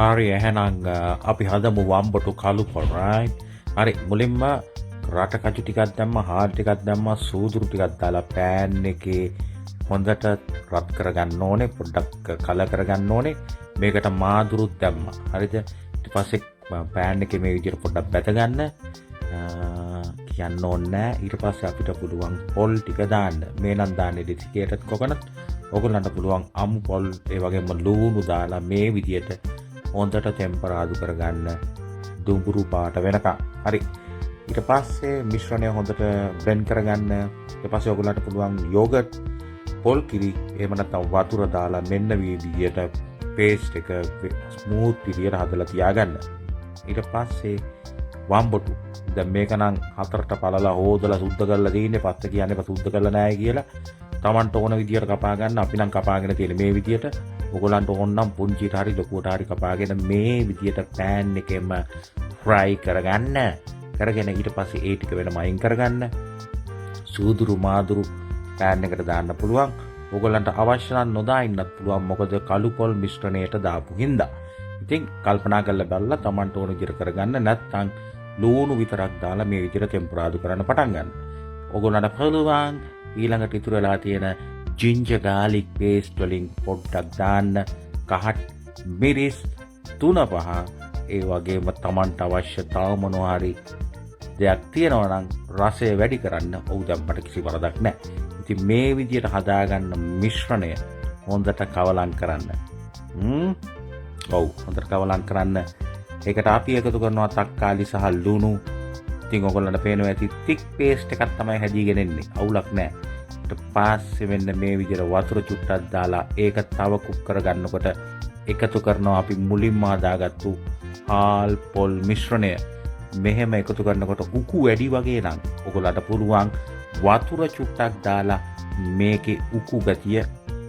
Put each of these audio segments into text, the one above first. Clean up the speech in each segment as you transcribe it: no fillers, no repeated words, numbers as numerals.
හරි එහෙනම් අපි හදමු වම්බටු කළුපොල් right. හරි මුලින්ම රට කජු ටිකක් දැම්මා, හාල් ටිකක් දැම්මා, සූදුරු ටිකක් දාලා පෑන් එකේ හොඳට රත් කරගන්න ඕනේ, පොඩ්ඩක් කල කරගන්න ඕනේ. මේකට මාදුරුත් දැම්මා. හරිද? ඊට පස්සේ පෑන් එකේ මේ විදිහට පොඩ්ඩක් බැද ගන්න. කියන්න ඕනේ නැහැ. ඊට පස්සේ අපිට පුළුවන් පොල් ටික දාන්න. මේ නම් දාන්නේ ඩෙසිකේටඩ් කොකනට්. ඔයගොල්ලන්ට පුළුවන් අමු පොල් ඒ වගේම ලූණු දාලා මේ විදිහට හොඳට ටෙම්පරාදු කරගන්න දුඹුරු පාට වෙනකම්. හරි. ඊට පස්සේ මිශ්‍රණය හොඳට බ්ලෙන්ඩ් කරගන්න. ඊට පස්සේ ඔයගොල්ලන්ට පුළුවන් යෝගට්, පොල් කිරි, එහෙම නැත්නම් වතුර දාලා මෙන්න මේ විදිහට පේස්ට් එක ස්මූත් විදිහට හදලා තියාගන්න. ඊට පස්සේ වම්බටු. දැන් මේක නම් හතරට පළලා හොදලා සුද්ධ කරලා තියෙන්නේ. පස්සේ කියන්නේ ඒක සුද්ධ කරලා නැහැ කියලා. Tamanට ඕන විදියට කපා ගන්න. අපි නම් කපාගෙන තියෙන්නේ මේ විදියට. ඔයගොල්ලන්ට ඕන නම් පුංචිට හරි ලොකුවට හරි කපාගෙන මේ විදියට පෑන් එකෙම ෆ්‍රයි කරගන්න. කරගෙන ඊට පස්සේ ඒ ටික වෙනම අයින් කරගන්න. සූදුරු මාදුරු පෑන් එකට දාන්න පුළුවන්. ඔයගොල්ලන්ට අවශ්‍ය නම් නොදා ඉන්නත් පුළුවන්. මොකද කළු පොල් මිශ්‍රණයට දාපු හින්දා. ඉතින් කල්පනා කරලා බලලා Tamanට ඕන විදියට කරගන්න. නැත්නම් ලූණු විතරක් දාලා මේ විදියට ටෙම්පරාදු කරන්න පටන් ගන්න. ඔයගොල්ලන්ට පුළුවන් ඊළඟට ඉතුරු වෙලා තියෙන ginger garlic paste වලින් පොඩ්ඩක් දාන්න. කහට මිරිස් 3-5 ඒ වගේම Tamanට අවශ්‍ය තව මොනවා හරි දෙයක් තියෙනවා නම් රසය වැඩි කරන්න. ඔව් දැම්මට කිසි වරදක් නැහැ. ඉතින් මේ විදියට හදාගන්න මිශ්‍රණය හොඳට කවලම් කරන්න. ඔව් හොඳට කවලම් කරන්න. ඒකට අපි එකතු කරනවා තක්කාලි සහ ලුණු. ඉතින් ඔයගොල්ලන්ට පේනවා ඇති thick paste එකක් තමයි හැදීගෙන එන්නේ. අවුලක් නැහැ. ඊට පස්සේ මෙන්න මේ විදිහට වතුර චුට්ටක් දාලා ඒක තව කුක් කරගන්නකොට එකතු කරනවා අපි මුලින්ම හදාගත්තු හාල් පොල් මිශ්‍රණය. මෙහෙම එකතු කරනකොට උකු වැඩි වගේ නම් ඔයගොල්ලන්ට පුළුවන් වතුර චුට්ටක් දාලා මේකේ උකු ගතිය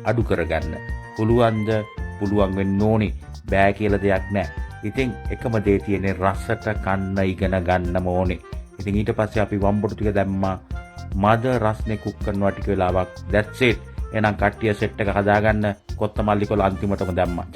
අඩු කරගන්න. පුළුවන්ද? පුළුවන් වෙන්න ඕනේ. බෑ කියලා දෙයක් නැහැ. ඉතින් එකම දේ තියෙන්නේ රසට කන්න ඉගෙන ගන්නම ඕනේ. ඉතින් ඊට පස්සේ අපි වම්බටු ටික දැම්මා. මද රස්නේ කුක් කරනවා ටික වෙලාවක්. that's it. එහෙනම් කට්ටිය සෙට් එක හදාගන්න. කොත්තමල්ලි කොළ අන්තිමටම දැම්මා.